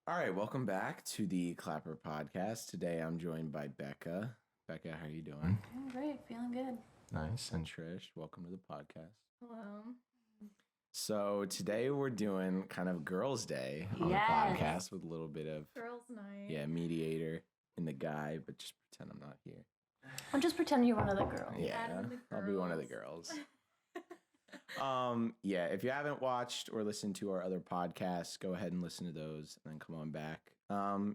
All right, welcome back to the Klapper Podcast. Today I'm joined by Becca. Becca, how are you doing? I'm great, feeling good. Nice. And Trish, welcome to the podcast. Hello. So today we're doing kind of Girls' Day on the podcast with a little bit of Girls' night. Yeah, mediator in the guy, but just pretend I'm not here. I'll just pretend you're one of the girls. Yeah, I'll be one of the girls. Yeah, if you haven't watched or listened to our other podcasts, go ahead and listen to those and then come on back.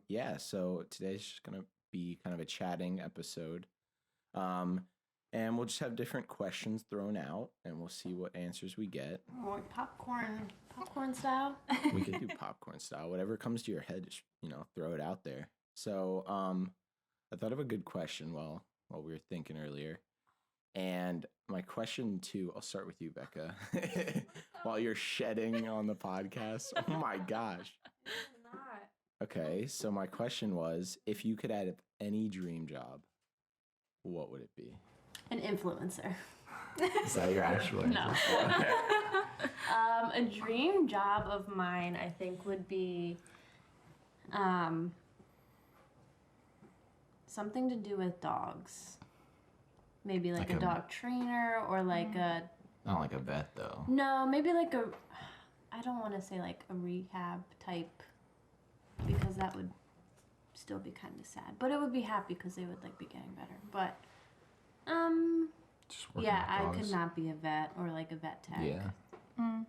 Yeah, so today's just gonna be kind of a chatting episode. And we'll just have different questions thrown out and we'll see what answers we get. More popcorn style. We could do popcorn style, whatever comes to your head, just, throw it out there. So I thought of a good question while we were thinking earlier. And my question I'll start with you, Becca, while you're shedding on the podcast. Oh my gosh. Okay, so my question was, if you could add any dream job, what would it be? An influencer. Is that your actual answer? No. Okay. A dream job of mine, I think, would be something to do with dogs. Maybe like a dog trainer or like a... Not like a vet, though. No, maybe like I don't want to say like a rehab type, because that would still be kind of sad. But it would be happy because they would like be getting better. But, yeah, I could not be a vet or like a vet tech. Yeah. Yeah,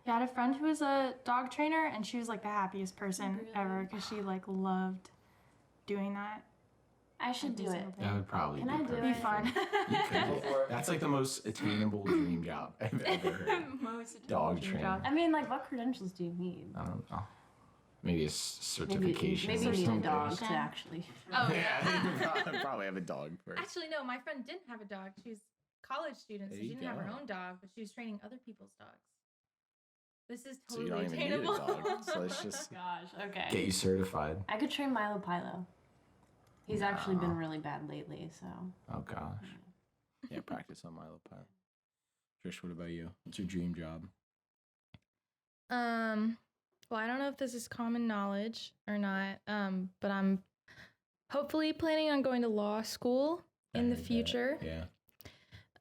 I had a friend who was a dog trainer, and she was like the happiest person ever because she like loved doing that. I should do it. That would probably be fun. You could. That's like the most attainable dream job I've ever heard. Dog trainer. I mean, like, what credentials do you need? I don't know. Maybe a certification. Maybe you need a dog to actually. Oh, yeah. You probably have a dog first. Actually, no, my friend didn't have a dog. She was a college student, so she didn't have her own dog, but she was training other people's dogs. This is totally so you don't attainable. Even need a dog, so let's just Gosh, okay. get you certified. I could train Milo Pilo. He's actually been really bad lately, so. Oh, gosh. Yeah, practice on Milo Pilo. Trish, what about you? What's your dream job? Well, I don't know if this is common knowledge or not, but I'm hopefully planning on going to law school in the future. Yeah.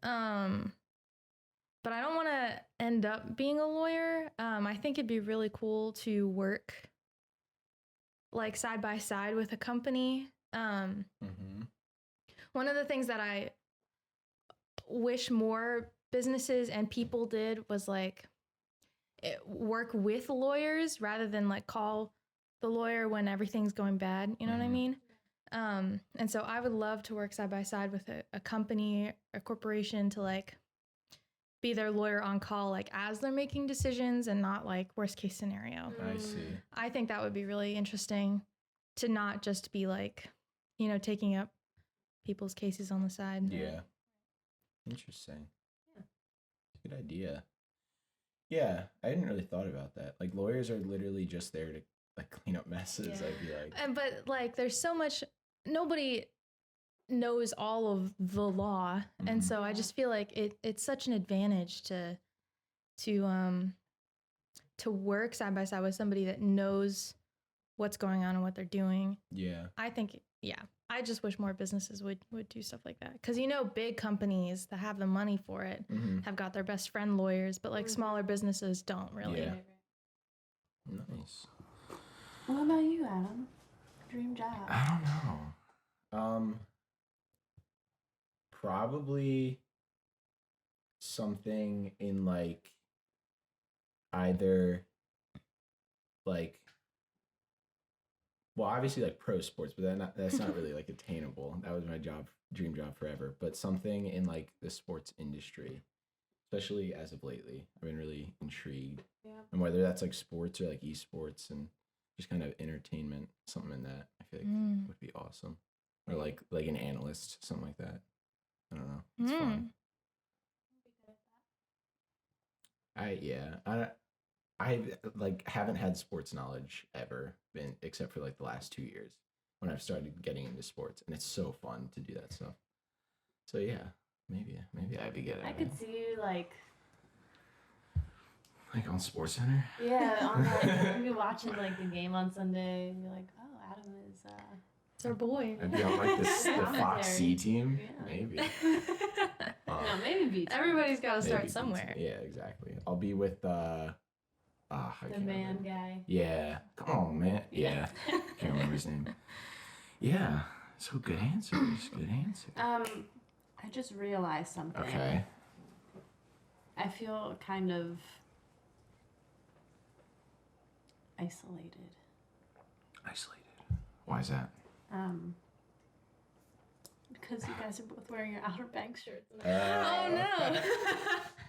But I don't want to end up being a lawyer. I think it'd be really cool to work like side by side with a company. One of the things that I wish more businesses and people did was like work with lawyers rather than like call the lawyer when everything's going bad. You know what I mean? And so I would love to work side by side with a company, a corporation, to like be their lawyer on call, like as they're making decisions and not like worst case scenario. I see. I think that would be really interesting to not just be like, taking up people's cases on the side. Yeah. Interesting. Yeah. Good idea. Yeah, I hadn't really thought about that. Like, lawyers are literally just there to like clean up messes, I feel like. But like there's so much, nobody knows all of the law. And so I just feel like it's such an advantage to work side by side with somebody that knows what's going on and what they're doing. Yeah. I think, I just wish more businesses would do stuff like that. Because, big companies that have the money for it have got their best friend lawyers, but like smaller businesses don't really. Yeah. Nice. What about you, Adam? Dream job? I don't know. Probably something in like either like, well, obviously like pro sports, but then that's not really like attainable. That was my dream job forever. But something in like the sports industry, especially as of lately, I've been really intrigued. Yeah. And whether that's like sports or like esports and just kind of entertainment, something in that, I feel like would be awesome. Or like an analyst, something like that. I don't know. It's fun. I like haven't had sports knowledge ever except for like the last 2 years when I've started getting into sports, and it's so fun to do that stuff. So yeah, maybe I'd be good at it. I could see you like Like on SportsCenter? Yeah, on like you'll be watching like the game on Sunday, and you're like, oh, Adam is. It's our boy. I'd be on like the Fox C team? Yeah. Maybe. No, maybe B. Everybody's got to Maybe start BT. somewhere. Yeah, exactly. I'll be with I The can't man remember. guy. Yeah. Come on, man. Yeah. Can't remember his name. Yeah. So good answers. Good answer. I just realized something. Okay. I feel kind of isolated. Isolated. Why is that? Because you guys are both wearing your Outer Banks shirts. Oh no.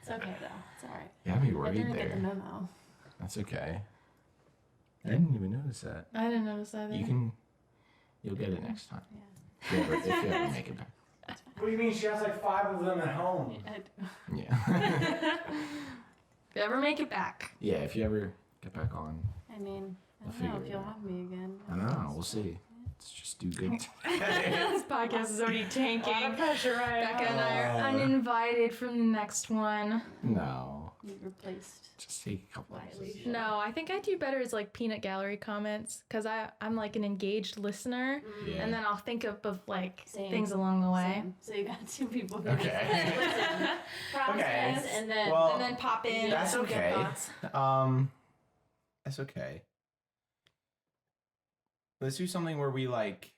It's okay though. It's all right. Yeah, I'd be I worried didn't get the there. memo. That's okay. I didn't even notice that. I didn't notice that. You'll get it next time. Yeah. If you ever make it back. What do you mean? She has like 5 of them at home. Yeah. If you ever make it back. Yeah, if you ever get back on. I mean, I We'll don't know figure if it you'll out. have me again. I don't know. We'll see. Let's just do good. This podcast is already tanking. pressure, right? Becca and I are uninvited from the next one. No. You replaced. Just take a couple Quietly. episodes. No, I think I do better as like peanut gallery comments because I'm like an engaged listener, Yeah. and then I'll think of like Same. things along the way, Same. So you got 2 people who Okay. listen, process, Okay. and then Well, and then pop in. That's some good okay. thoughts. That's okay. Let's do something where we like.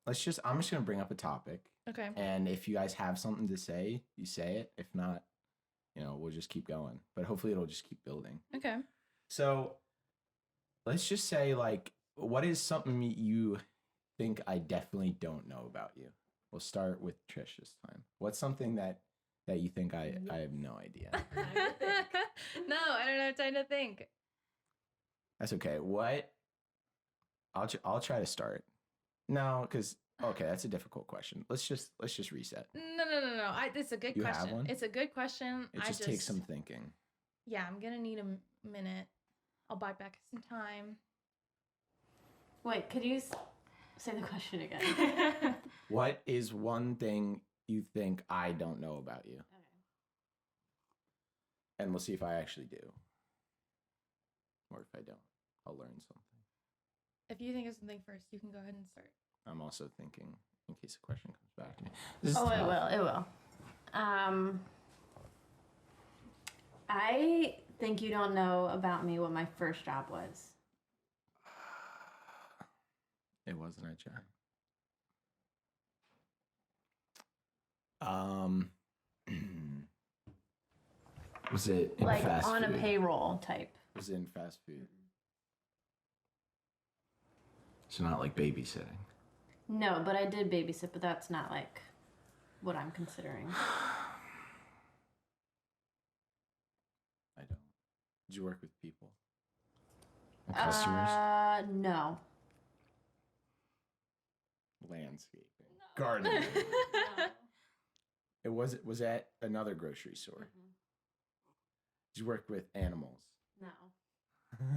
I'm just gonna bring up a topic, Okay. and if you guys have something to say, you say it. If not, we'll just keep going. But hopefully, it'll just keep building. Okay. So, let's just say like, what is something you think I definitely don't know about you? We'll start with Trish this time. What's something that you think I have no idea? No, I don't have time to think. That's okay. What? I'll try to start. No, because okay, that's a difficult question. Let's just reset. No. It's a good You have question. one? It's a good question. It just takes some thinking. Yeah, I'm gonna need a minute. I'll buy back some time. Wait, could you say the question again? What is one thing you think I don't know about you? And we'll see if I actually do. Or if I don't, I'll learn something. If you think of something first, you can go ahead and start. I'm also thinking in case a question comes back to me. This is Oh, it tough. will. It will. I think you don't know about me what my first job was. It wasn't a job. Was it in Like fast on food? a payroll type. Was it in fast food? So not like babysitting. No, but I did babysit, but that's not like what I'm considering. I don't. Did you work with people? And customers? No. Landscaping. Gardening. No. It was at another grocery store. Did you work with animals? No.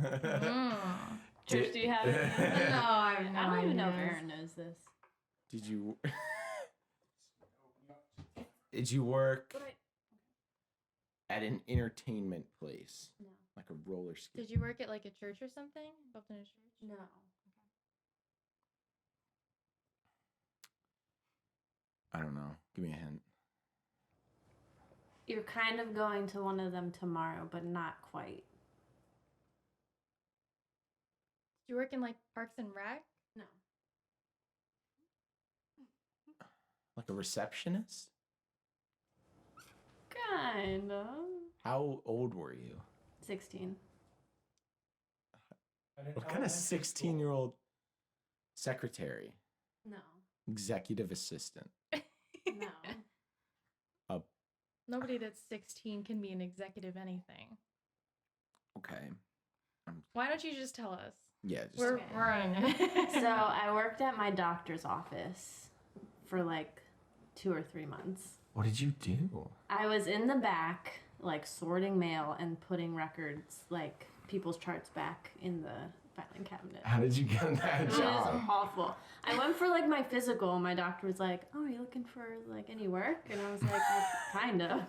Mm. Trish, do you have it? No, I have no I don't even know if ideas. Aaron knows this. Did you Did you work at an entertainment place? No. Like a roller skate? Did you work at like a church or something? Involved in a church? No. I don't know. Give me a hint. You're kind of going to one of them tomorrow, but not quite. Did you work in like Parks and Rec? No. Like a receptionist? Kind of. How old were you? 16. What kind of 16-year-old secretary? No. Executive assistant? No. Nobody that's 16 can be an executive anything. Okay. Why don't you just tell us? Yeah, just We're Okay. running. So I worked at my doctor's office for like 2 or 3 months. What did you do? I was in the back, like sorting mail and putting records, like people's charts back in the filing cabinet. How did you get that It was job? awful. I went for like my physical, and my doctor was like, "Oh, are you looking for like any work?" And I was like, well, "Kind of."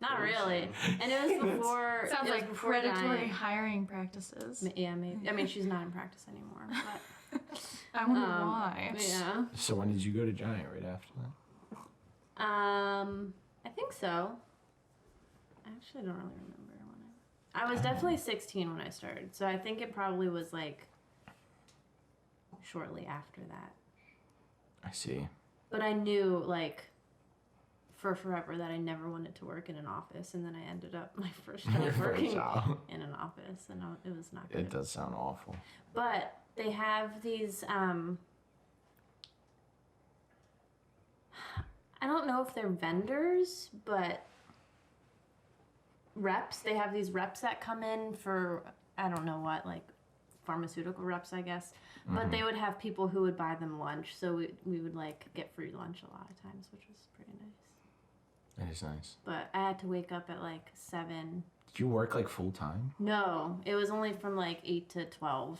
Not really. And it was before. Sounds it was like before predatory Giant. hiring practices. Yeah, maybe. I mean, she's not in practice anymore. But I wonder why. yeah. So when did you go to Giant? Right after that? I think so. I actually don't really remember when I was definitely 16 when I started, so I think it probably was like shortly after that. I see. But I knew like for forever that I never wanted to work in an office, and then I ended up my first job Your first working job. in an office, and it was not good. It does sound awful. But they have these. I don't know if they're vendors, but reps. They have these reps that come in for, I don't know what, like pharmaceutical reps, I guess. But they would have people who would buy them lunch, so we would like get free lunch a lot of times, which was pretty nice. That is nice. But I had to wake up at like 7. Did you work like full time? No, it was only from like 8 to 12.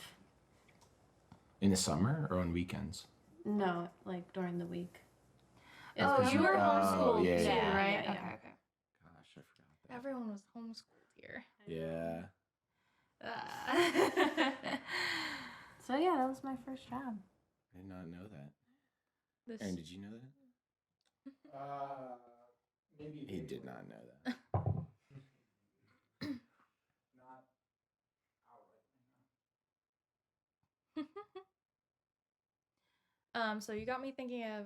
In the summer or on weekends? No, like during the week. It Oh, was you were Oh, homeschooled yeah, too, yeah, right? yeah. Okay, okay. Gosh, I forgot that. Everyone was homeschooled here. Yeah. So yeah, that was my first job. I did not know that. This- Aaron, did you know that? Maybe He did not know that. not outright. So you got me thinking of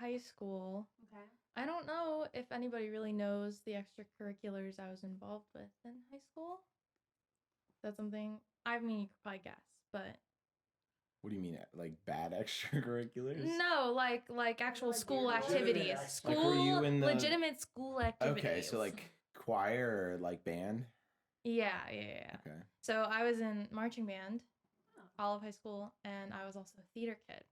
high school. Okay. I don't know if anybody really knows the extracurriculars I was involved with in high school. That's something, I mean, you could probably guess, but What do you mean, like bad extracurriculars? no, like actual Like school legitimate activities. activities. School, Like, were you in the- legitimate school activities. Okay, so like choir or like band? Yeah. Okay. So I was in marching band all of high school, and I was also a theater kid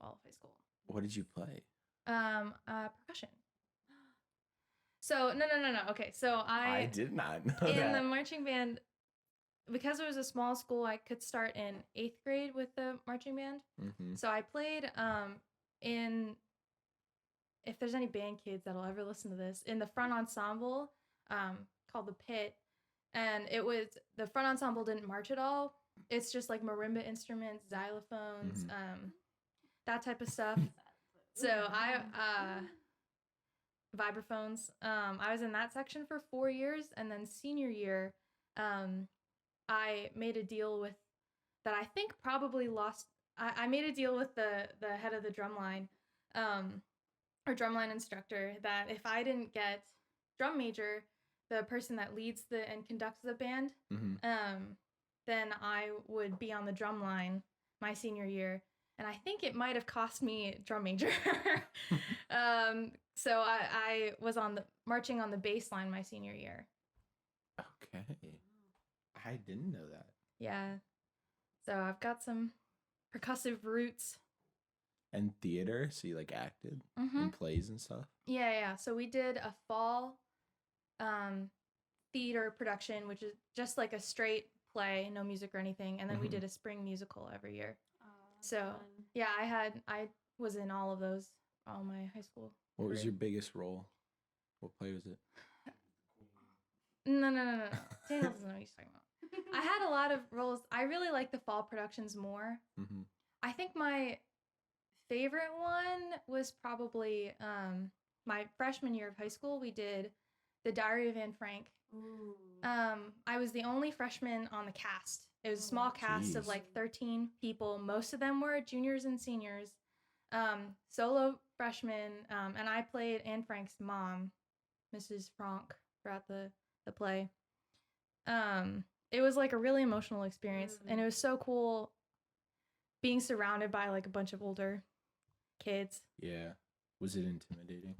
all of high school. What did you play? Percussion. So no. Okay, so I did not know in that. the marching band, because it was a small school, I could start in 8th grade with the marching band. Mm-hmm. So I played in, if there's any band kids that'll ever listen to this, in the front ensemble called the Pit, and it was, the front ensemble didn't march at all. It's just like marimba instruments, xylophones, that type of stuff. So I vibraphones. I was in that section for 4 years, and then senior year, I made a deal with, that I think probably lost. I made a deal with the head of the drumline, or drumline instructor, that if I didn't get drum major, the person that leads and conducts the band, then I would be on the drum line my senior year. And I think it might have cost me drum major. So I was marching on the bass line my senior year. Okay. I didn't know that. Yeah. So I've got some percussive roots. And theater, so you like acted Mm-hmm. in plays and stuff? Yeah. So we did a fall theater production, which is just like a straight play, no music or anything. And then we did a spring musical every year. So yeah, I was in all of those all my high school. What was career. your biggest role? What play was it? No. Daniel doesn't know what he's talking about. I had a lot of roles. I really like the fall productions more. Mm-hmm. I think my favorite one was probably my freshman year of high school. We did The Diary of Anne Frank. Ooh. I was the only freshman on the cast. It was a small cast of Jeez. like 13 people. Most of them were juniors and seniors. Solo freshmen, and I played Anne Frank's mom, Mrs. Franck, throughout the play. It was like a really emotional experience, and it was so cool being surrounded by like a bunch of older kids. Yeah. Was it intimidating?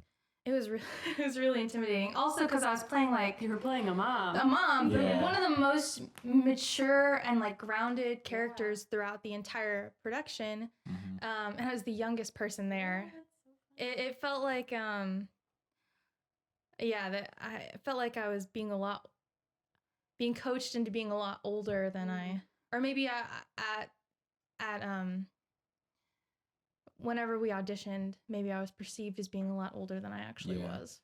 It was it was really intimidating. Also, because I was playing like You were playing a mom. a mom, Yeah. one of the most mature and like grounded characters throughout the entire production. Mm-hmm. And I was the youngest person there. It felt like I felt like I was being coached into being a lot older than I, or maybe whenever we auditioned, maybe I was perceived as being a lot older than I actually Yeah. was.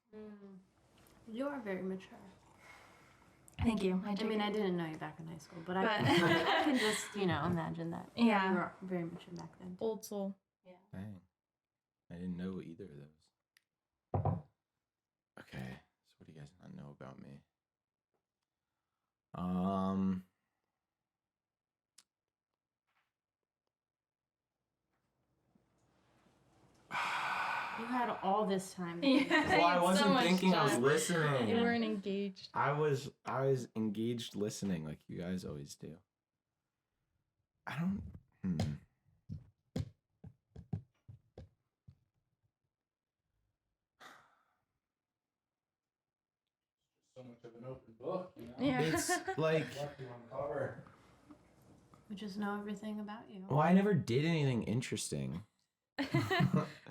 You are very mature. Thank you. I mean, I didn't know you back in high school, but I can just, imagine that. Yeah. You were very mature back then. Old soul. Yeah. Dang. I didn't know either of those. Okay. So what do you guys not know about me? You had all this time. Yeah. Well, I So wasn't much thinking. I was time. listening. You weren't engaged. I was engaged listening like you guys always do. I don't. So much of an open book, you know? Yeah. It's like, What do you uncover? We just know everything about you. well, I never did anything interesting.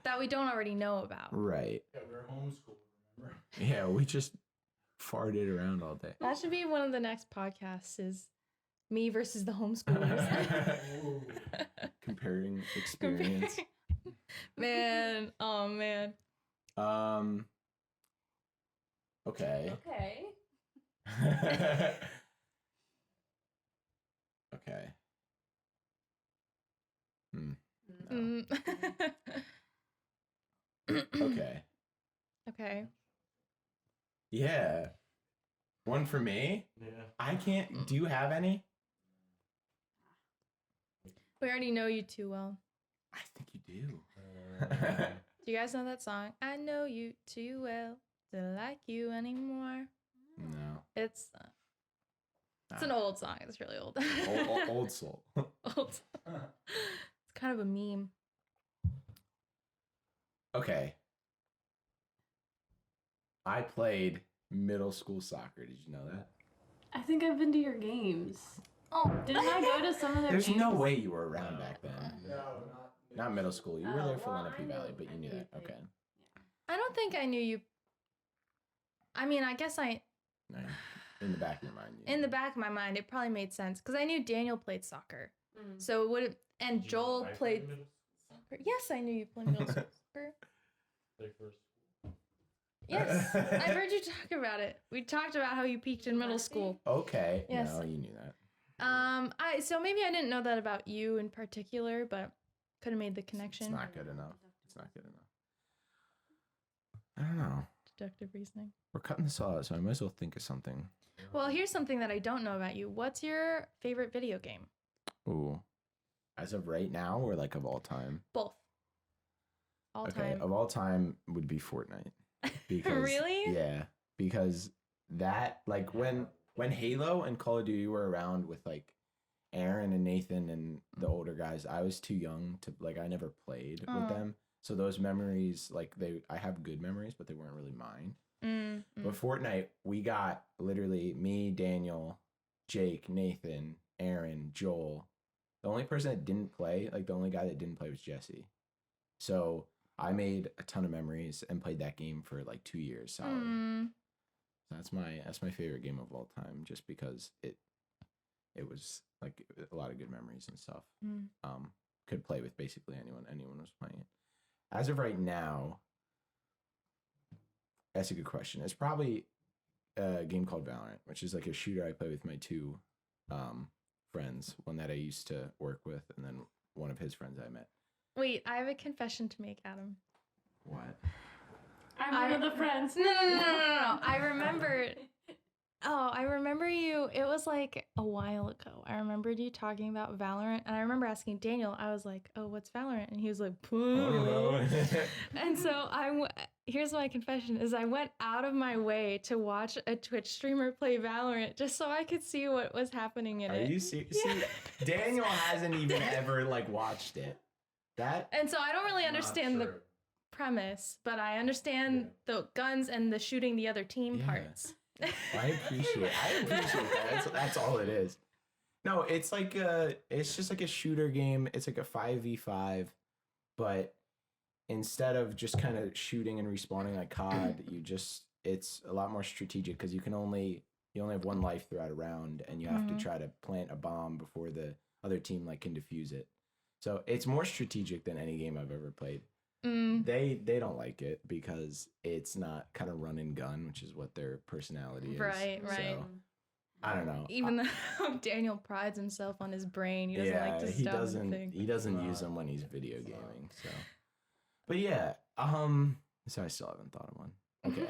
That we don't already know about. Right. Yeah, we were homeschooled, remember? Yeah, we just farted around all day. That should be one of the next podcasts is me versus the homeschoolers. Ooh. Comparing experience. Man, oh man. Okay. Okay. Okay. No. Mm. Okay. Okay. Yeah. One for me? Yeah. I can't. Do you have any? We already know you too well. I think you do. Do you guys know that song? I know you too well to like you anymore. No. It's an old song. It's really old. Old soul. Old. It's kind of a meme. Okay. I played middle school soccer. Did you know that? I think I've been to your games. Oh, Didn't I go to some of their There's games? no way you were around back then. No, Not middle school. You were Oh, there for well, Lenape I Valley, knew- but you I knew knew that. you Okay. I don't think I knew you. I mean, I guess I. No, in the back of your mind. you In the knew. back of my mind, it probably made sense because I knew Daniel played soccer, Mm. so it would. And Joel played soccer. Yes, I knew you played middle school soccer. Yes, I've heard you talk about it. We talked about how you peaked in middle school. Okay. Yes. No, you knew that. So maybe I didn't know that about you in particular, but could have made the connection. It's not good enough. It's not good enough. I don't know. Deductive reasoning. We're cutting this all out, so I might as well think of something. Well, here's something that I don't know about you. What's your favorite video game? Ooh. As of right now, or like of all time? Both. All Okay, time. of all time would be Fortnite. Because, Really? Yeah, because that like when Halo and Call of Duty were around with like Aaron and Nathan and the older guys, I was too young to like I never played with them. So those memories, like I have good memories, but they weren't really mine. But Fortnite, we got literally me, Daniel, Jake, Nathan, Aaron, Joel. The only person that didn't play, like the only guy that didn't play was Jesse. So I made a ton of memories and played that game for like 2 years solid. That's my favorite game of all time, just because it was like a lot of good memories and stuff. Could play with basically anyone was playing it. As of right now, that's a good question. It's probably a game called Valorant, which is like a shooter I play with my two friends, one that I used to work with, and then one of his friends I met. Wait, I have a confession to make, Adam. What? I'm one of the friends. No. I remember. I remember you. It was like a while ago. I remembered you talking about Valorant, and I remember asking Daniel. I was like, "Oh, what's Valorant?" And he was like, And so here's my confession: is I went out of my way to watch a Twitch streamer play Valorant just so I could see what was happening in Are it. you serious? See, Daniel hasn't even ever like watched it. That And so I don't really understand the premise, but I understand the guns and the shooting the other team Yeah. parts. I appreciate that. That's all it is. No, it's like it's just like a shooter game. It's like a 5v5, but instead of just kind of shooting and respawning like COD, it's a lot more strategic because you only have one life throughout a round, and you have to try to plant a bomb before the other team like can defuse it. So it's more strategic than any game I've ever played. They don't like it because it's not kind of run and gun, which is what their personality is. Right. So, I don't know. Even though Daniel prides himself on his brain, he doesn't like to he stop doesn't. and think. He doesn't use them when he's video gaming. So, but yeah. So I still haven't thought of one. Okay.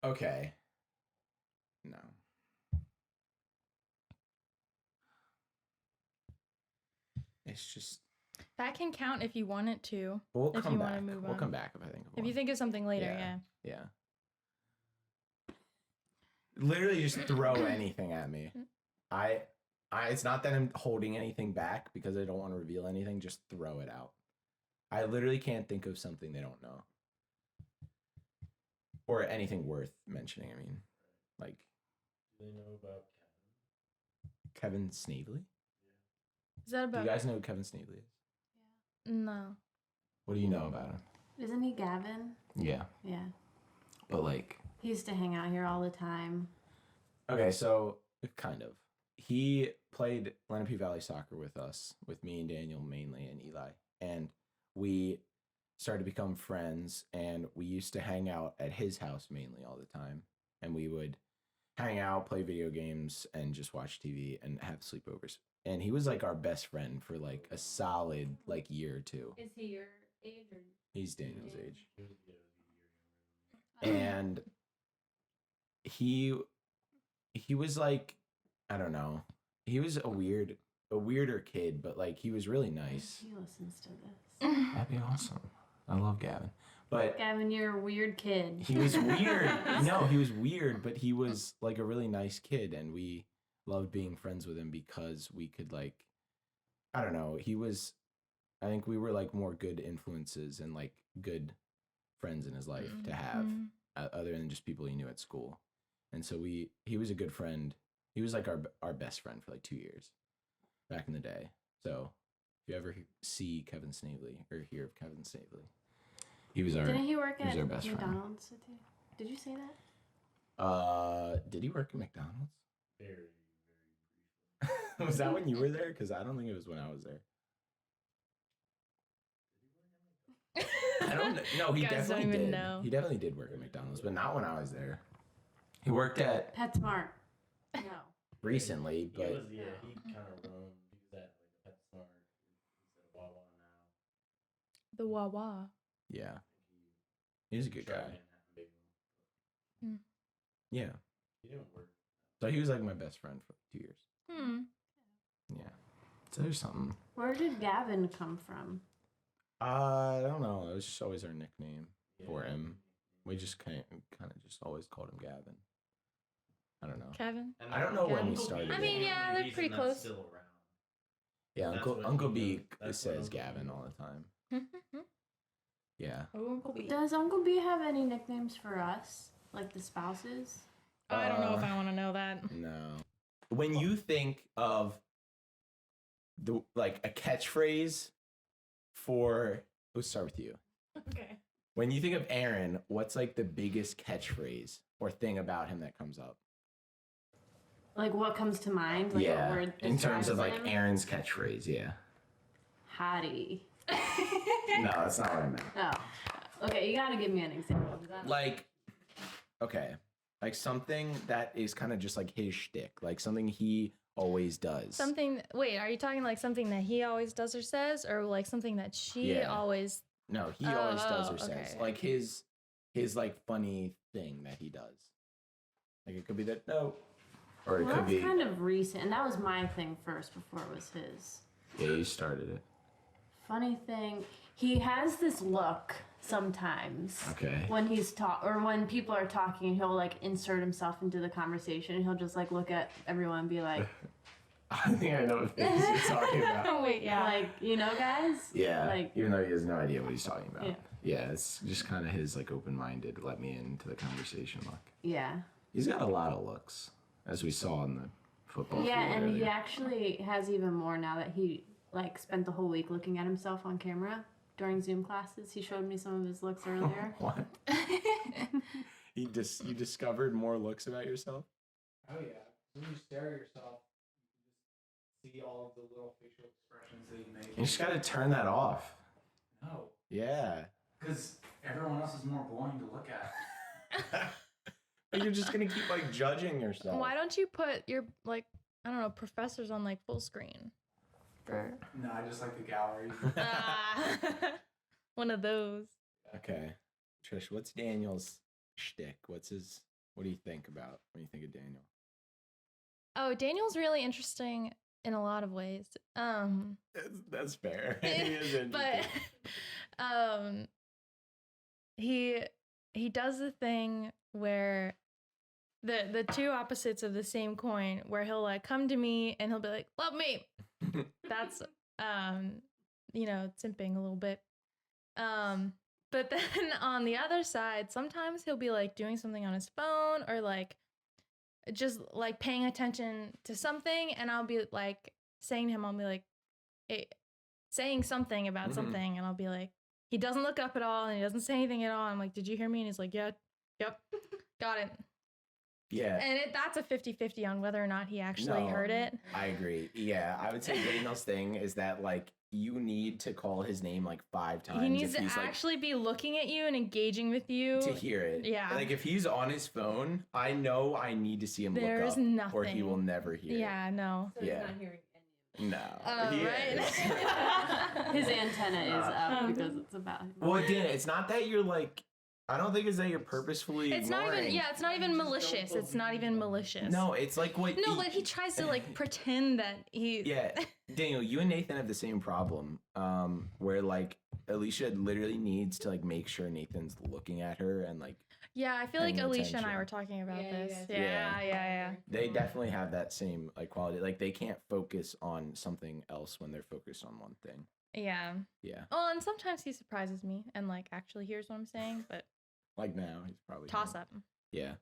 Okay. No. It's just. That can count if you want it to. We'll if come you back. wanna move We'll on. come back if I think of one. If you think of something later, yeah. Yeah. Literally just throw anything at me. I it's not that I'm holding anything back because I don't want to reveal anything, just throw it out. I literally can't think of something they don't know. Or anything worth mentioning, I mean. Like Do they know about Kevin Snavely? Is that Do about? you guys know who Kevin Snavely is? No. What do you know about him? Isn't he Gavin? Yeah. Yeah. But like He used to hang out here all the time. okay, so kind of. He played Lenape Valley Soccer with us, with me and Daniel mainly, and Eli. And we started to become friends, and we used to hang out at his house mainly all the time. And we would hang out, play video games, and just watch TV and have sleepovers. And he was like our best friend for like a solid like year or two. Is he your age or? He's Daniel's age. Oh. And he was like, I don't know. He was a weirder kid, but like he was really nice. He listens to this. That'd be awesome. I love Gavin. But Gavin, you're a weird kid. he was weird. No, he was weird, but he was like a really nice kid, and we loved being friends with him because we could like, I don't know. I think we were like more good influences and like good friends in his life to have, other than just people he knew at school. And so he was a good friend. He was like our best friend for like 2 years back in the day. So if you ever see Kevin Snavely or hear of Kevin Snavely, he was our. Didn't he work he was at our best friend. McDonald's with you? Did you say that? Did he work at McDonald's? Very, very briefly. Was that when you were there? Because I don't think it was when I was there. I don't know. No, he Guys don't definitely even did. know. He definitely did work at McDonald's, but not when I was there. He worked at PetSmart. No. recently, He but was, he kind of roamed. He was at like a PetSmart. He's at Wawa now. The Wawa. yeah, he's a good guy. Yeah, He didn't work. so he was like my best friend for 2 years. Yeah, so there's something. Where did Gavin come from? I don't know. It was just always our nickname for Yeah. him. We just kind of just always called him Gavin. I don't know. Kevin. And I don't know when we Uncle started B I is mean, the yeah, only they're pretty reason that's close. Still around. Yeah, That's Uncle what Uncle he B knows. That's says what Uncle Gavin B all knows. the time. Yeah. Oh, Uncle B. Does Uncle B have any nicknames for us? Like the spouses? Oh, I don't know if I want to know that. No. When you think of the like a catchphrase for, let's start with you. Okay. When you think of Aaron, what's like the biggest catchphrase or thing about him that comes up? Like what comes to mind? Like yeah. what word In terms of describes like him? Aaron's catchphrase, yeah. Hottie. No, that's not what I meant. Oh. Okay, you gotta give me an example. Does that- Like, okay. Like something that is kind of just like his shtick, like something he always does. Something. Wait, are you talking like something that he always does or says, or like something that she Yeah. always? No, he always does or Oh, says. okay. Like his like funny thing that he does. Like it could be that no. Or it Well, could that's be kind of recent, and that was my thing first before it was his. yeah, you started it. Funny thing, he has this look sometimes Okay. when he's or when people are talking, he'll like insert himself into the conversation. He'll just like look at everyone and be like, I think I know what things you're talking about. Wait, yeah. like, you know, guys? Yeah. Like, Even though he has no idea what he's talking about. Yeah. Yeah, it's just kind of his like open-minded, let me into the conversation look. yeah. He's got a lot of looks, as we saw in the football Yeah, field and he earlier. actually has even more now that he like spent the whole week looking at himself on camera during Zoom classes. He showed me some of his looks earlier. What? You discovered more looks about yourself? Oh yeah. When you stare at yourself, you can just see see all of the little facial expressions that you make. You just gotta turn that off. No, Yeah. because everyone else is more boring to look at. You're just gonna keep like judging yourself. Why don't you put your like I don't know professors on like full screen? For No, I just like the gallery. one of those. Okay, Trish, what's Daniel's shtick? What do you think about when you think of Daniel? Oh, Daniel's really interesting in a lot of ways. That's fair. He is interesting. But he does the thing where the two opposites of the same coin, where he'll like come to me and he'll be like, love me. That's simping a little bit. But then on the other side, sometimes he'll be like doing something on his phone or like just like paying attention to something, and I'll be like saying to him, I'll be like saying something about something, and I'll be like, he doesn't look up at all and he doesn't say anything at all. I'm like, did you hear me? And he's like, yeah, yep, got it. Yeah. And that's a 50-50 on whether or not he actually heard it. I agree. Yeah, I would say Daniel's thing is that like you need to call his name like 5 times. He needs to actually be looking at you and engaging with you to hear it. Yeah. Like if he's on his phone, I know I need to see him There's look up, nothing. or he will never hear. Yeah, no. So Yeah. he's not hearing any No. He Right. is. His antenna is up because it's about him. Well, again, it's not that you're like. I don't think it's that you're purposefully. It's not ignoring. even. Yeah, it's not even malicious. It's not even malicious. No, it's like what. No, but he tries to like pretend that he. Yeah, Daniel, you and Nathan have the same problem. Where like Alicia literally needs to like make sure Nathan's looking at her and like. Yeah, I feel like Paying Alicia and I attention. were talking about Yeah, you this. guys- Yeah. They definitely have that same like quality. Like they can't focus on something else when they're focused on one thing. Yeah. Yeah. Oh, and sometimes he surprises me and like actually hears what I'm saying, but Like now, he's probably toss gonna- up. Yeah,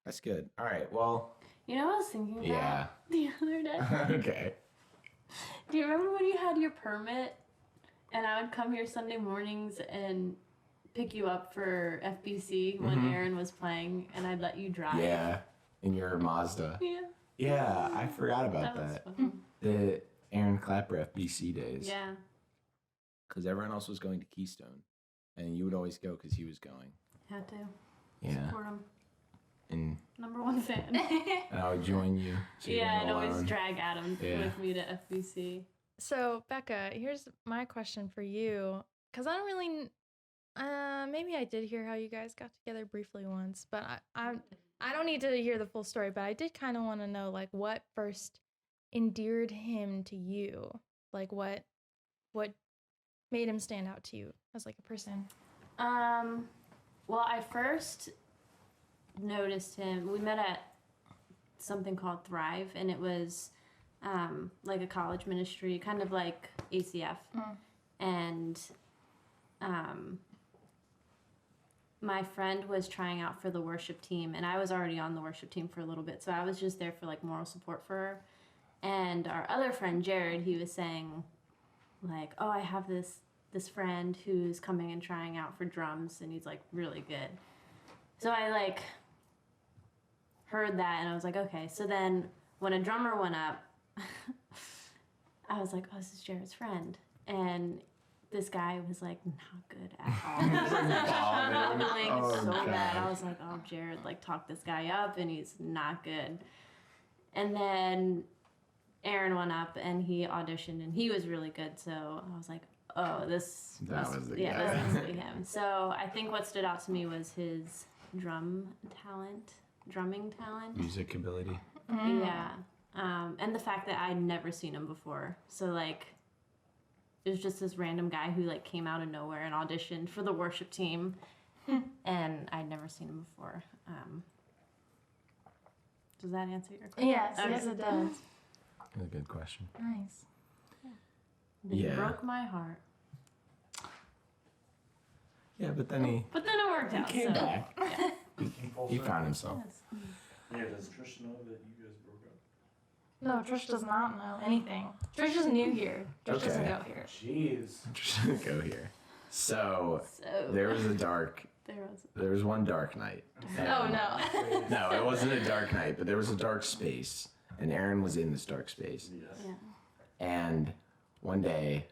that's good. All right. Well. You know what I was thinking about Yeah. the other day? Okay. Do you remember when you had your permit and I would come here Sunday mornings and pick you up for FBC when Mhm. Aaron was playing and I'd let you drive? Yeah. In your Mazda. Yeah. Yeah, I forgot about That was that. fun. The Aaron Klapper FBC days. Yeah. Because everyone else was going to Keystone, and you would always go because he was going. Had to. Yeah. Support him. And #1 fan. I would join you. So you Yeah, weren't I'd always alone. drag Adam Yeah. with me to FBC. So, Becca, here's my question for you. Because I don't really, maybe I did hear how you guys got together briefly once, but I don't need to hear the full story, but I did kind of want to know, like, what first endeared him to you? Like, what made him stand out to you as, like, a person? Well, I first noticed him. We met at something called Thrive, and it was like a college ministry, kind of like ACF. And my friend was trying out for the worship team, and I was already on the worship team for a little bit, so I was just there for like moral support for her. And our other friend Jared, he was saying like, oh, I have this friend who's coming and trying out for drums, and he's like really good. So I like heard that, and I was like, okay. So then when a drummer went up, I was like, oh, this is Jared's friend. And this guy was like not good at all. Bumbling Oh, so bad. God. I was like, oh, Jared like talked this guy up, and he's not good. And then Aaron went up and he auditioned, and he was really good. So I was like, oh, this That must, was the yeah, guy. this must be him. So I think what stood out to me was his drumming talent. Music ability. Yeah. And the fact that I'd never seen him before. So like it was just this random guy who like came out of nowhere and auditioned for the worship team. And I'd never seen him before. Does that answer your question? Yes, Okay. yes, it does. That's a good question. Nice. It Yeah. broke my heart. Yeah, but then he But then it worked out. came so. back. Yeah. He found himself. Yes. Yeah, does Trish know that you guys broke up? No, Trish does not know anything. Trish is new here. Trish doesn't Okay. go here. Jeez. Just gonna go here. So So there was one dark night. Oh no. No, it wasn't a dark night, but there was a dark space, and Aaron was in this dark space. Yes. yeah. And one day,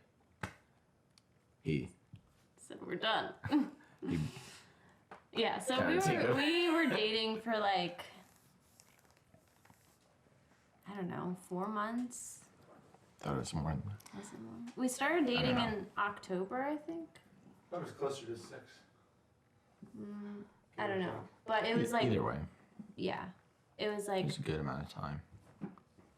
he said we're done. he Yeah, so Kinda we were dating for like, I don't know, 4 months. thought it was more than that. Was it more? We started dating in October, I think. I thought it was closer to 6. I don't know, but it was like, Either way, yeah, it was it like was a good amount of time.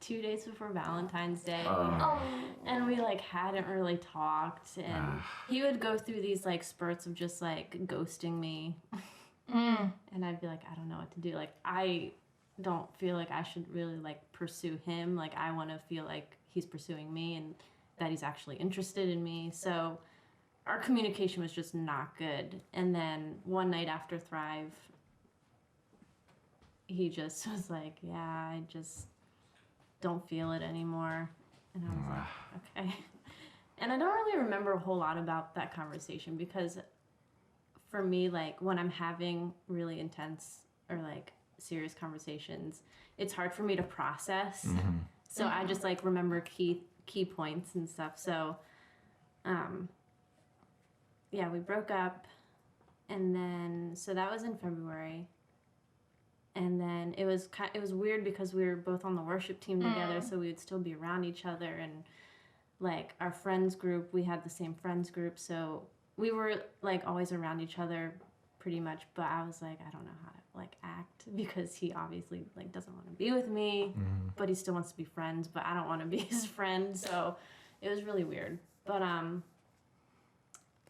2 days before Valentine's Day. Oh. And we like hadn't really talked, and he would go through these like spurts of just like ghosting me. And I'd be like, I don't know what to do. Like, I don't feel like I should really like pursue him. Like, I want to feel like he's pursuing me and that he's actually interested in me. So our communication was just not good. And then one night after Thrive, he just was like, yeah, I just don't feel it anymore. And I was like, okay. And I don't really remember a whole lot about that conversation, because for me, like, when I'm having really intense or like serious conversations, it's hard for me to process. So I just like remember key points and stuff. So yeah, we broke up, and then so that was in February. And then it was weird because we were both on the worship team together, so we would still be around each other, and like our friends group, we had the same friends group, so we were like always around each other pretty much. But I was like, I don't know how to like act, because he obviously like doesn't want to be with me, but he still wants to be friends, but I don't want to be his friend. So it was really weird. But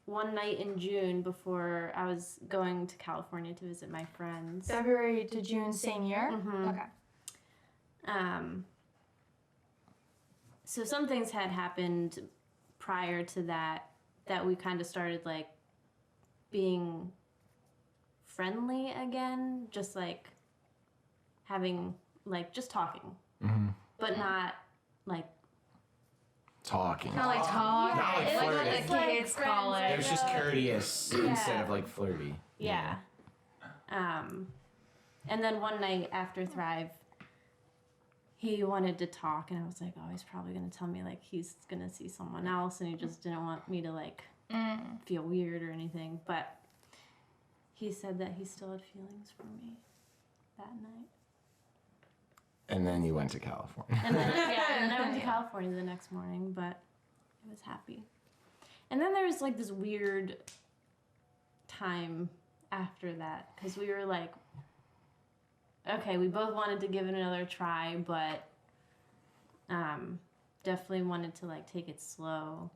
one night in June, before I was going to California to visit my friends. February to June, same year? Okay. So some things had happened prior to that we kind of started like being friendly again, just like having like just talking, but not like Talking. Not like talk. Not like It's like what flirting. the kids call It it. was just courteous instead of like flirty. Yeah. And then one night after Thrive, he wanted to talk, and I was like, oh, he's probably going to tell me like he's going to see someone else, and he just didn't want me to like feel weird or anything. But he said that he still had feelings for me that night. And then you went to California. And then, and then I went to California the next morning, but I was happy. And then there was like this weird time after that, because we were like, okay, we both wanted to give it another try, but definitely wanted to like take it slow.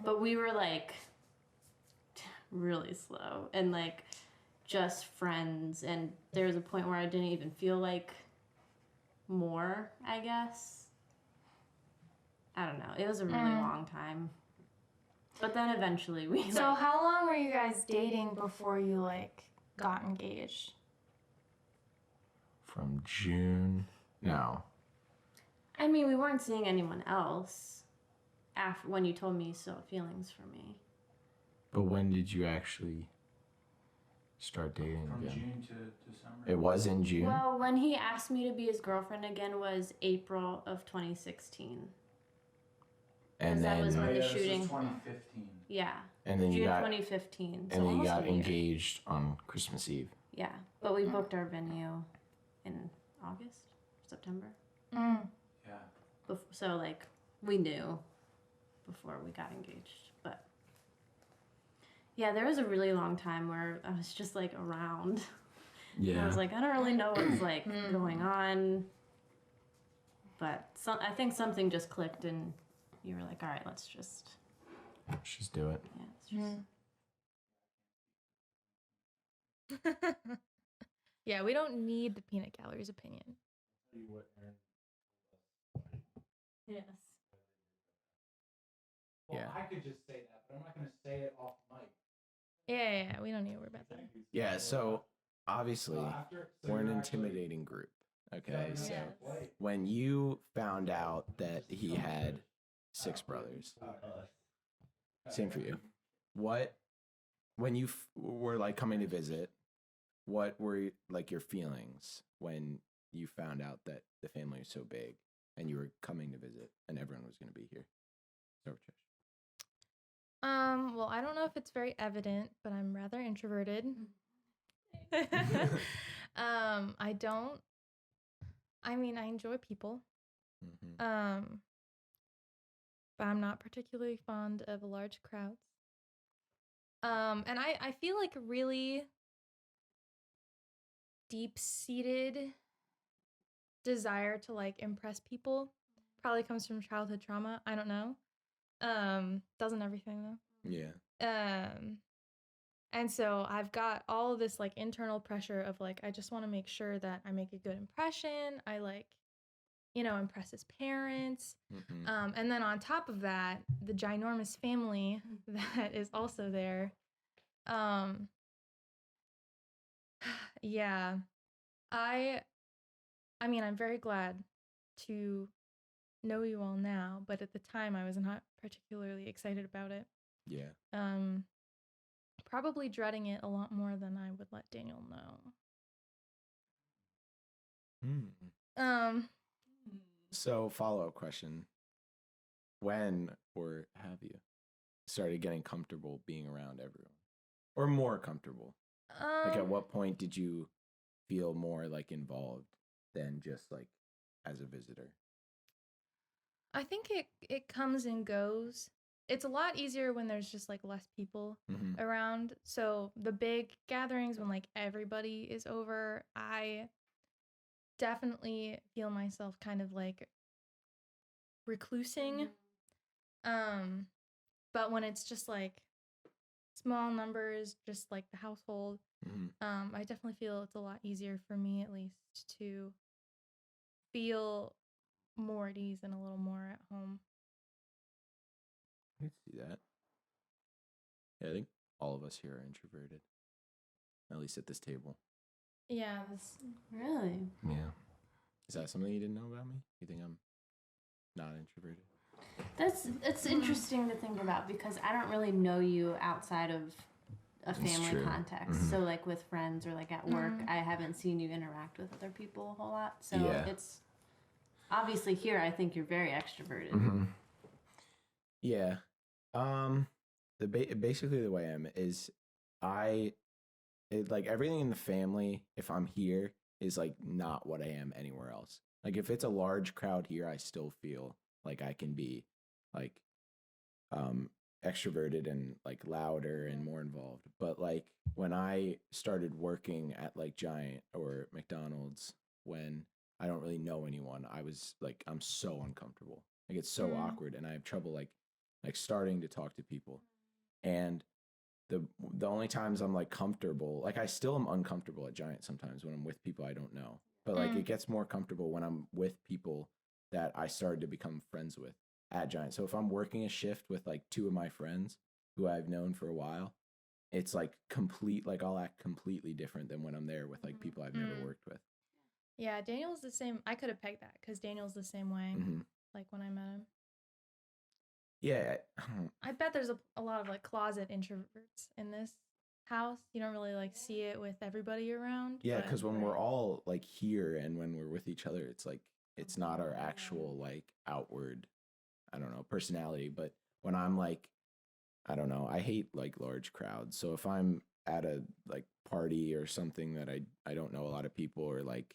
But we were like really slow and like just friends, and there was a point where I didn't even feel like more, I guess. I don't know. It was a really long time. But then eventually we So how long were you guys dating before you like got engaged? From June. No. I mean, we weren't seeing anyone else after when you told me you still had feelings for me. But when did you actually start dating From again? June to December. It was in June? Well, when he asked me to be his girlfriend again was April of 2016. and that then was when the this was shooting. 2015. Yeah. and then June you got 2015. So and then you almost got a year. engaged on Christmas Eve. Yeah. But we booked our venue in August, September. Yeah. So like we knew before we got engaged, but yeah, there was a really long time where I was just like around. And I was like, I don't really know what's like going on, but I think something just clicked, and you were like, all right, let's just do it. yeah, let's just Yeah, we don't need the peanut gallery's opinion. Tell you what Aaron yes. Well, Yeah. I could just say that, but I'm not going to say it off mic. Yeah, we don't need to worry about that. Yeah, so obviously After, so we're an you're actually- intimidating group. Okay, Yeah, so Yeah. Wait. when you found out that he had 6 brothers, same for you. When you were like coming to visit, what were like your feelings when you found out that the family was so big and you were coming to visit and everyone was was going to be here. Start with Trish. Well, I don't know if it's very evident, but I'm rather introverted. I enjoy people. Mm-hmm. But I'm not particularly fond of large crowds. And I feel like a really deep-seated desire to like impress people probably comes from childhood trauma. I don't know. Doesn't everything though? Yeah. And so I've got all of this like internal pressure of like I just want to make sure that I make a good impression. I like, impress his parents. Mm-hmm. And then on top of that, the ginormous family that is also there. Yeah. I'm very glad to know you all now, but at the time I was not particularly excited about it. Yeah. Probably dreading it a lot more than I would let Daniel know. So follow-up question. When or have you started getting comfortable being around everyone? Or more comfortable? Like at what point did you feel more like involved than just like as a visitor? I think it comes and goes. It's a lot easier when there's just like less people around. So the big gatherings when like everybody is over, I definitely feel myself kind of like reclusing. But when it's just like small numbers, just like the household, I definitely feel it's a lot easier for me at least to feel more at ease and a little more at home. I can see that. Yeah, I think all of us here are introverted. At least at this table. Yeah. Really? Yeah. Is that something you didn't know about me? You think I'm not introverted? That's interesting to think about because I don't really know you outside of a family true. context. So like with friends or like at work, I haven't seen you interact with other people a whole lot. So it's obviously here I think you're very extroverted. Yeah. Basically the way I am is like everything in the family, if I'm here, is like not what I am anywhere else. Like if it's a large crowd here, I still feel like I can be like extroverted and like louder and more involved. But like when I started working at like Giant or McDonald's, when I don't really know anyone, I was like, I'm so uncomfortable. Like it's so awkward, and I have trouble like starting to talk to people. And the only times I'm like comfortable, like I still am uncomfortable at Giant sometimes when I'm with people I don't know. But like it gets more comfortable when I'm with people that I started to become friends with at Giant. So if I'm working a shift with like two of my friends who I've known for a while, it's like I'll act completely different than when I'm there with like people I've never worked with. Yeah, Daniel's the same. I could have pegged that because Daniel's the same way. Like when I met him. Yeah. I bet there's a lot of like closet introverts in this house. You don't really like see it with everybody around. Yeah, because when we're all like here and when we're with each other, it's like it's not our actual like outward, I don't know, personality. But when I'm like, I don't know, I hate like large crowds. So if I'm at a like party or something that I don't know a lot of people, or like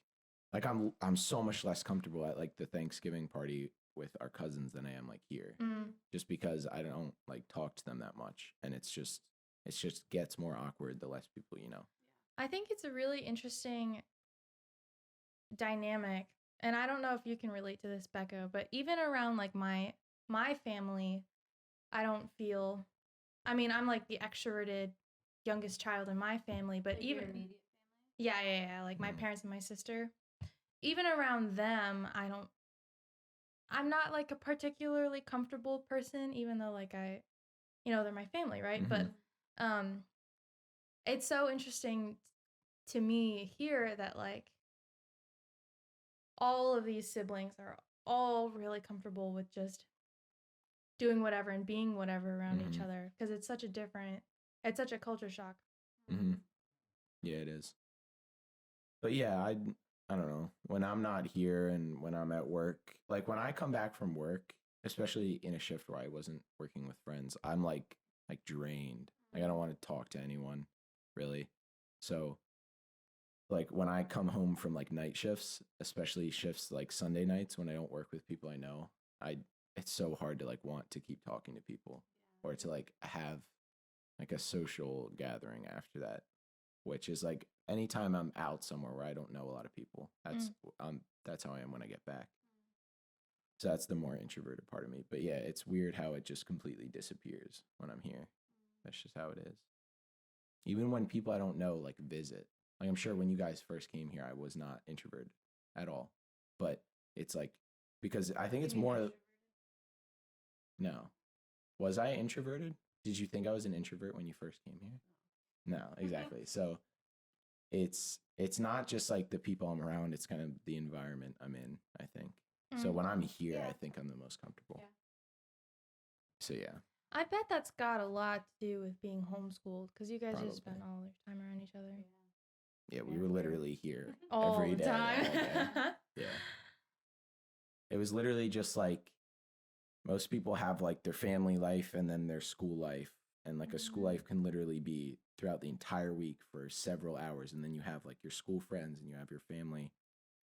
I'm so much less comfortable at like the Thanksgiving party with our cousins than I am like here, just because I don't like talk to them that much, and it's just gets more awkward the less people you know. I think it's a really interesting dynamic, and I don't know if you can relate to this, Becca, but even around like my family, I don't feel. I mean, I'm like the extroverted youngest child in my family, but like even your immediate family? Yeah, like my parents and my sister. Even around them, I'm not like a particularly comfortable person, even though like they're my family, right? But it's so interesting to me here that like all of these siblings are all really comfortable with just doing whatever and being whatever around each other, because it's such a culture shock. Yeah, it is. But yeah, I don't know, when I'm not here and when I'm at work, like when I come back from work especially in a shift where I wasn't working with friends, I'm like drained. Like I don't want to talk to anyone really. So like when I come home from like night shifts, especially shifts like Sunday nights when I don't work with people I know, it's so hard to like want to keep talking to people or to like have like a social gathering after that, which is like anytime I'm out somewhere where I don't know a lot of people. That's how I am when I get back. So that's the more introverted part of me. But yeah, it's weird how it just completely disappears when I'm here. That's just how it is. Even when people I don't know like visit. Like I'm sure when you guys first came here, I was not introverted at all. But it's like because I think it's more. No. Was I introverted? Did you think I was an introvert when you first came here? No, exactly. So it's not just like the people I'm around, it's kind of the environment I'm in, I think. So when I'm here, I think I'm the most comfortable. So yeah. I bet that's got a lot to do with being homeschooled because you guys Probably. just spent all your time around each other. Yeah, we were literally here All every the day. time. All day. Yeah. It was literally just like most people have like their family life and then their school life. And like a school life can literally be throughout the entire week for several hours. And then you have like your school friends and you have your family,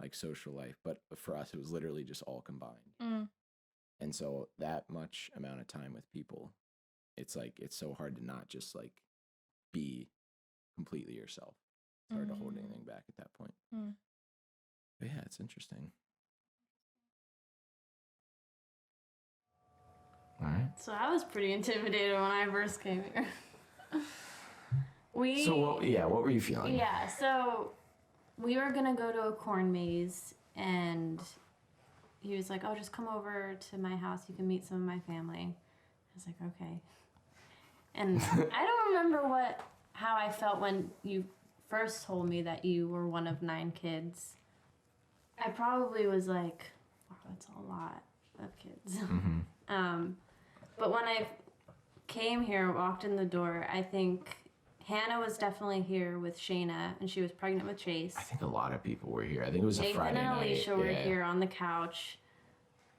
like social life. But for us, it was literally just all combined. And so that much amount of time with people, it's like, it's so hard to not just like be completely yourself. It's hard to hold anything back at that point. But yeah, it's interesting. All right. So I was pretty intimidated when I first came here. What were you feeling? Yeah, so we were gonna go to a corn maze, and he was like, "Oh, just come over to my house. You can meet some of my family." I was like, "Okay." And I don't remember how I felt when you first told me that you were one of 9 kids. I probably was like, "Wow, that's a lot of kids." But when I came here, walked in the door, I think Hannah was definitely here with Shayna, and she was pregnant with Chase. I think a lot of people were here. I think it was a Nathan Friday and night. Alicia were here on the couch.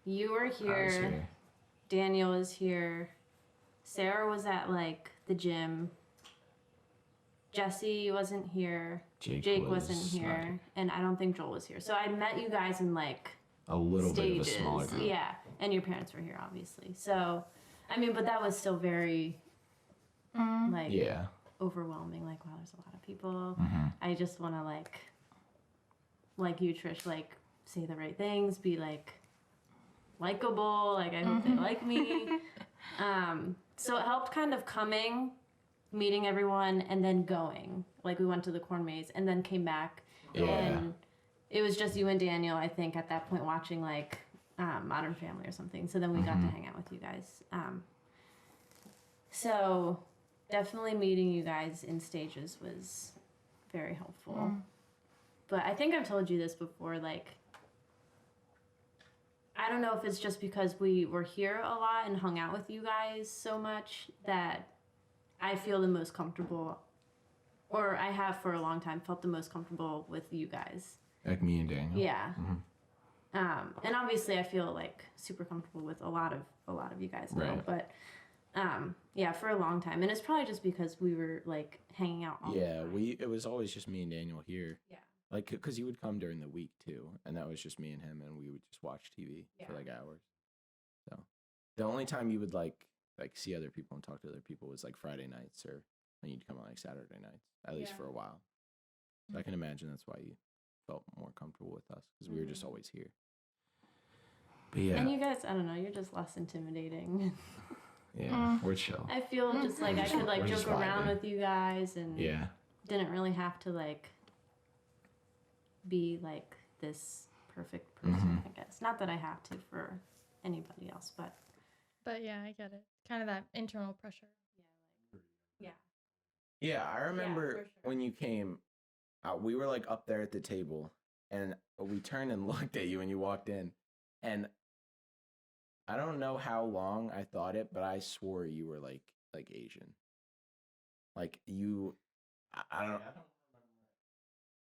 You were here. I was here. Daniel was here. Sarah was at like the gym. Jesse wasn't here. Jake wasn't here. And I don't think Joel was here. So I met you guys in like a little stages. bit of a smaller group. Yeah. And your parents were here, obviously. So, I mean, but that was still very like overwhelming. Like, wow, there's a lot of people. I just want to like you, Trish, like say the right things, be like likable. Like, I hope they like me. So it helped kind of coming, meeting everyone, and then going. Like, we went to the corn maze and then came back. Yeah. And it was just you and Daniel, I think, at that point watching like Modern Family or something. So then we got to hang out with you guys. So definitely meeting you guys in stages was very helpful. But I think I've told you this before, like, I don't know if it's just because we were here a lot and hung out with you guys so much that I feel the most comfortable, or I have for a long time felt the most comfortable with you guys. Like me and Daniel. Yeah. And obviously I feel like super comfortable with a lot of you guys now, but yeah, for a long time. And it's probably just because we were like hanging out all the time. It was always just me and Daniel here. Yeah. Like, because he would come during the week too, and that was just me and him, and we would just watch TV for like hours. So the only time you would like see other people and talk to other people was like Friday nights, or when you'd come on like Saturday nights, at least for a while. So I can imagine that's why you felt more comfortable with us, because we were just always here. But yeah. And you guys, I don't know, you're just less intimidating. Yeah, we're chill. I feel just like I could like We're just joke around vibing. with you guys and didn't really have to like be like this perfect person, I guess. Not that I have to for anybody else, but yeah, I get it. Kind of that internal pressure. Yeah, I remember for sure. when you came, we were like up there at the table, and we turned and looked at you when you walked in, and I don't know how long I thought it, but I swore you were like Asian. Like you, I don't know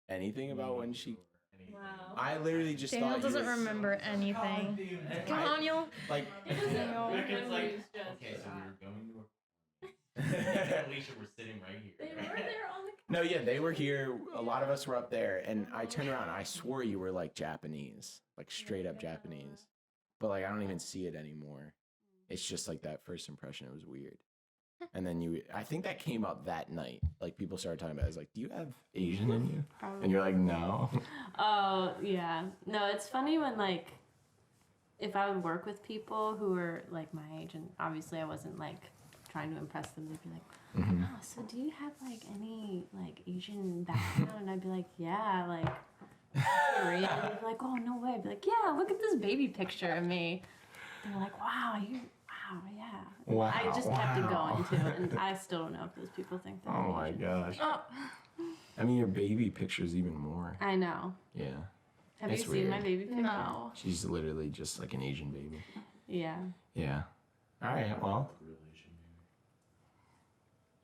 anything about when she anything. Wow. I literally just Daniel thought you doesn't were, remember anything. Daniel. like. Daniel. Becca's like, Confused just okay, for so we that. were going to a Alicia were sitting right here. They were there on the. No, yeah, they were here. A lot of us were up there, and I turned around. I swore you were like Japanese, like straight up Japanese. But like I don't even see it anymore. It's just like that first impression. It was weird. And then I think that came up that night. Like people started talking about it. I was like, do you have Asian in you? And you're like, no. Oh, yeah. No, it's funny when, like, if I would work with people who were, like, my age, and obviously I wasn't, like, trying to impress them, they'd be like, Mhm. oh, so do you have, like, any, like, Asian background? And I'd be like, yeah, like, Korean. And they'd be like, oh, no way. I'd be like, yeah, look at this baby picture of me. They're like, wow, yeah. Wow, I just kept it wow. going, too, and I still don't know if those people think that Oh I'm my Asian. gosh. Oh, I mean, your baby picture's even more. I know. Yeah. Have It's you seen my weird. baby picture? No. She's literally just like an Asian baby. Yeah. Yeah. All right. Well.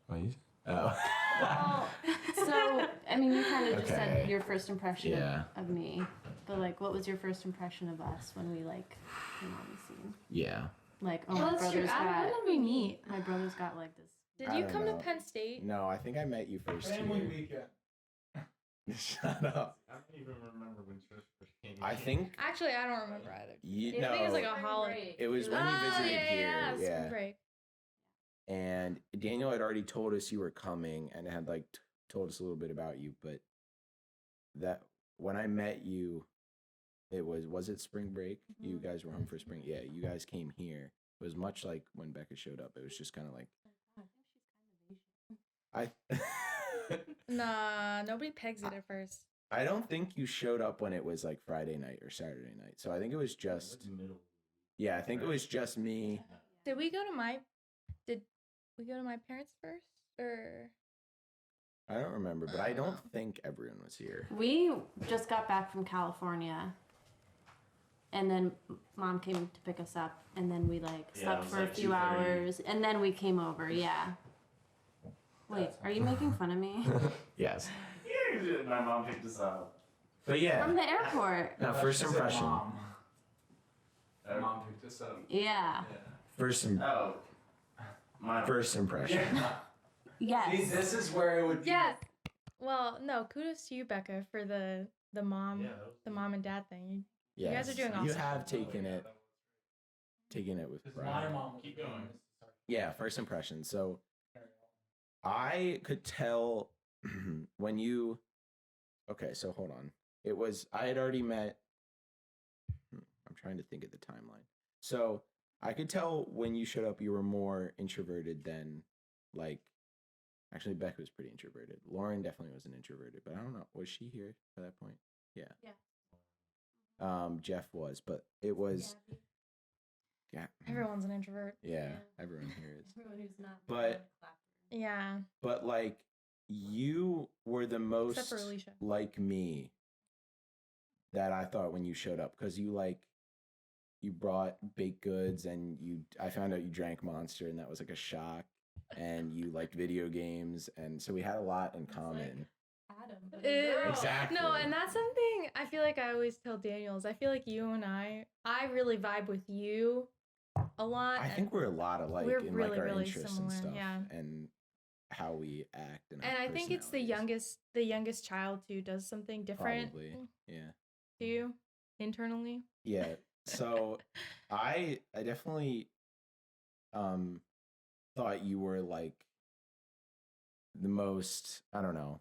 What you? Oh. Well, so, I mean, you kind of just Okay. said your first impression Yeah. of me. But, like, what was your first impression of us when we, like, came on the scene? Yeah. Like, oh, Well, my that's true. brother's How got... did we meet? My brother's got, like, this... Did I you don't come know. to Penn State? No, I think I met you first Family here. weekend. Shut up. I don't even remember when Trish first came. I think Actually, I don't remember either. you I know. think it's like a holiday. It was when you visited here. Spring break. And Daniel had already told us you were coming and had like told us a little bit about you, but that when I met you, it was it spring break? You guys were home for spring. Yeah, you guys came here. It was much like when Becca showed up. It was just kind of like I Nah, nobody pegs it at first. I don't think you showed up when it was like Friday night or Saturday night. So I think it was just yeah, I think it was just me. Did we go to my parents first? Or I don't remember, but I don't think everyone was here. We just got back from California. And then Mom came to pick us up. And then we, like, Yeah, it slept was for a like few 2:30. hours. And then we came over, yeah. Wait, are you making fun of me? Yes. My mom picked us up. But yeah. From the airport. Now, first She said impression. Mom. Mom picked us up. Yeah. Oh. My First impression. Yes. See, this is where it would be. yes. Well, no, kudos to you, Becca, for the mom and dad thing. Yes. guys are doing You awesome. have taken it with Because my pride. mom was Keep like, going. Yeah, first impression. So I could tell when you. Okay, so hold on. I had already met. I'm trying to think of the timeline. So I could tell when you showed up, you were more introverted than like. Actually, Becca was pretty introverted. Lauren definitely wasn't introverted, but I don't know. Was she here at that point? Yeah. Jeff was, but it was. Yeah. Everyone's an introvert. Yeah, everyone here is. Everyone who's not But- Yeah. But like you were the Except for most Alicia. like me that I thought when you showed up, because you brought baked goods and I found out you drank Monster and that was like a shock, and you liked video games, and so we had a lot in common. Adam. Exactly. No, and that's something I feel like I always tell Daniels. I feel like you and I really vibe with you a lot. I think we're a lot alike we're in really, like our really interests similar, and stuff, yeah. and how we act and. and our I think it's the personalities. youngest child who does something different Probably, yeah. to you internally. Yeah. So I definitely thought you were like the most, I don't know,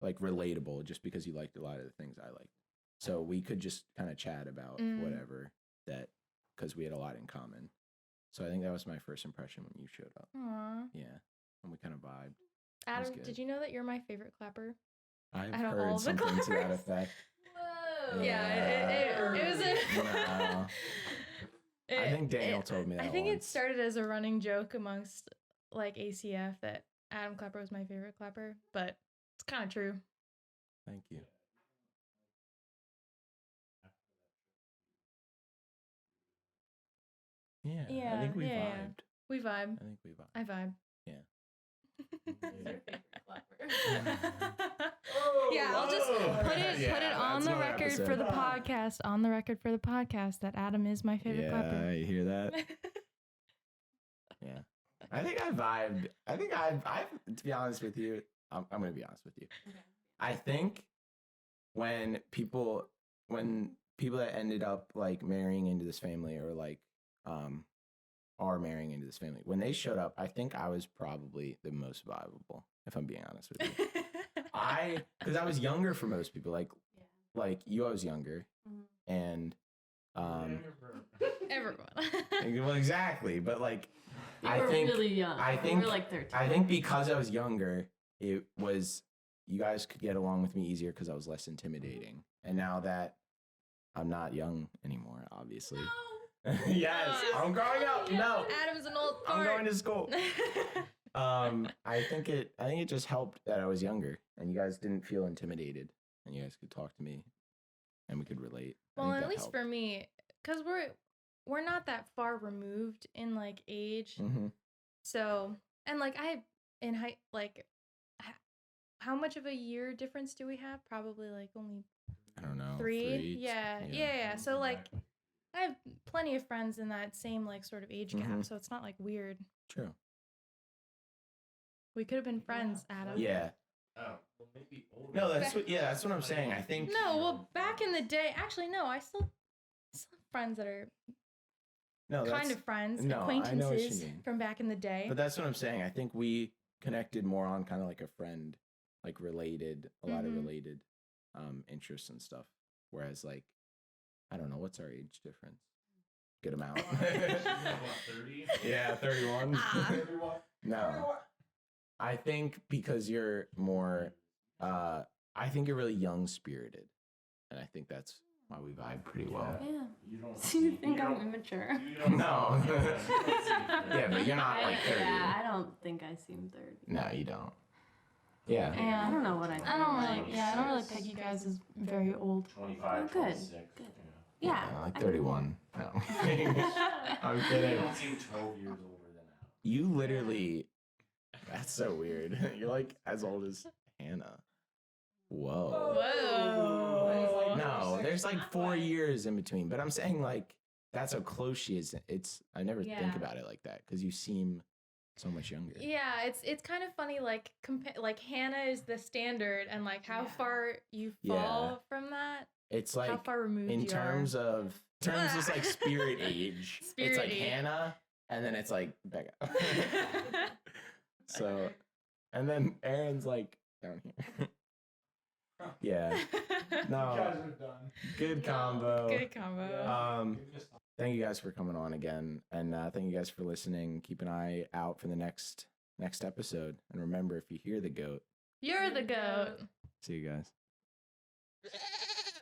like relatable just because you liked a lot of the things I liked. So we could just kind of chat about whatever that because we had a lot in common. So I think that was my first impression when you showed up. Aww. Yeah. And we kind of vibed. Adam, good. did you know that you're my favorite clapper? I've Out of all heard the something to that clappers. effect. Whoa. Yeah, it was a. No. I think Daniel told me that I think once. it started as a running joke amongst like ACF that Adam Klapper was my favorite clapper, but it's kind of true. Thank you. Yeah, I think we yeah. vibed. We vibe. I think we vibed. I vibe. Yeah. Yeah, I'll just put it Yeah, on that's the another record for episode. the podcast. On the record for the podcast that Adam is my favorite Yeah, Klapper. you hear that? Yeah. I think I vibed. I've to be honest with you, I'm going to be honest with you. I think when people that ended up like marrying into this family or like are marrying into this family, when they showed up, I think I was probably the most viable, if I'm being honest with you. Because I was younger for most people, like you, I was younger, and Everyone. well, exactly, but like You I were think really young. I You think were like 13. I think because I was younger, it was you guys could get along with me easier because I was less intimidating. And now that I'm not young anymore, obviously. Yes, I'm growing up. No, Adam's an old fart. I'm going to school. I think it just helped that I was younger and you guys didn't feel intimidated and you guys could talk to me and we could relate. I Well, think at that least for me, because we're not that far removed in like age. Mm-hmm. So, and like in height, like how much of a year difference do we have? Probably like only I don't know. 3. Yeah. So like I have plenty of friends in that same like sort of age gap, so it's not like weird. True. We could have been friends, Adam. Yeah. Oh, well, maybe older. No, that's what I'm saying. I think No, well, back in the day, actually, no, I still have friends that are kind of friends, no, I know what you acquaintances mean. from back in the day. But that's what I'm saying. I think we connected more on kind of like a friend, like related, a lot of related interests and stuff. Whereas like, I don't know, what's our age difference? Good amount. 30? Yeah, 31. Ah. 31. No. I think because you're more, I think you're really young spirited. And I think that's why we vibe pretty well. Yeah. You don't So you think I'm immature? No. Yeah, but you're not like 30. Yeah, I don't think I seem 30. No, you don't. Yeah. Yeah, I don't know what I I don't really peg you guys as very old. 25, Oh, good. 26. Good. Yeah, Yeah. like 31. No. I'm You kidding. don't seem 12 years older than Adam. You literally, that's so weird. You're like as old as Hannah. Whoa. Whoa. No, there's like 4 years in between. But I'm saying like, that's how close she is. I never think Yeah. about it like that because you seem so much younger. Yeah, it's kind of funny. Like like Hannah is the standard, and like how far you fall from that. It's How like, far removed in you terms are. of like spirit age, it's Spirit like age. Hannah and then it's like Becca. So, and then Aaron's like down here. Yeah. No. You guys are done. Good combo. Good combo. Thank you guys for coming on again, and thank you guys for listening. Keep an eye out for the next episode, and remember, if you hear the goat, You're the goat. see you guys.